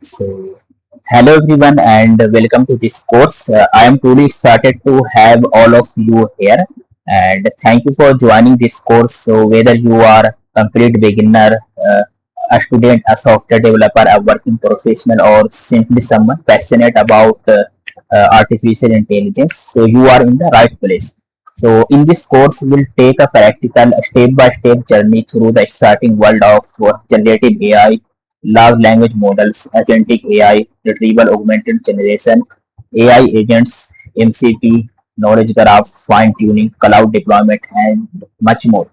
So, hello everyone and welcome to this course. I am truly excited to have all of you here and thank you for joining this course. So, whether you are a complete beginner, a student, a software developer, a working professional, or simply someone passionate about artificial intelligence, so you are in the right place. So, in this course, we'll take a practical step-by-step journey through the exciting world of generative AI, large language models, agentic AI, retrieval augmented generation, AI agents, MCP, knowledge graph, fine tuning, cloud deployment, and much more.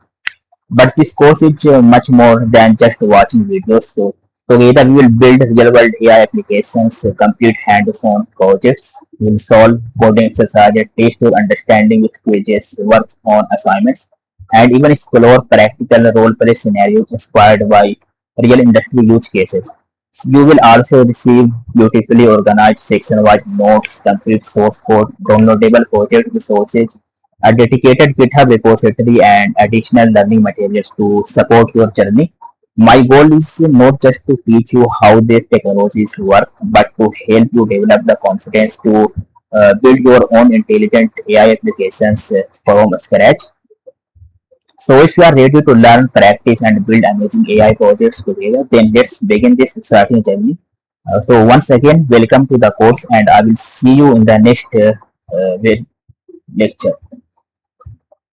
But this course is much more than just watching videos. So together we will build real-world AI applications, complete hands-on projects, we'll solve coding exercises, test your understanding with quizzes, work on assignments, and even explore practical role-play scenarios inspired by real industry use cases. You will also receive beautifully organized section-wise notes, complete source code, downloadable project resources, a dedicated GitHub repository, and additional learning materials to support your journey. My goal is not just to teach you how these technologies work, but to help you develop the confidence to build your own intelligent AI applications from scratch. So if you are ready to learn, practice, and build amazing AI projects together, then let's begin this exciting journey. So once again, welcome to the course, and I will see you in the next lecture.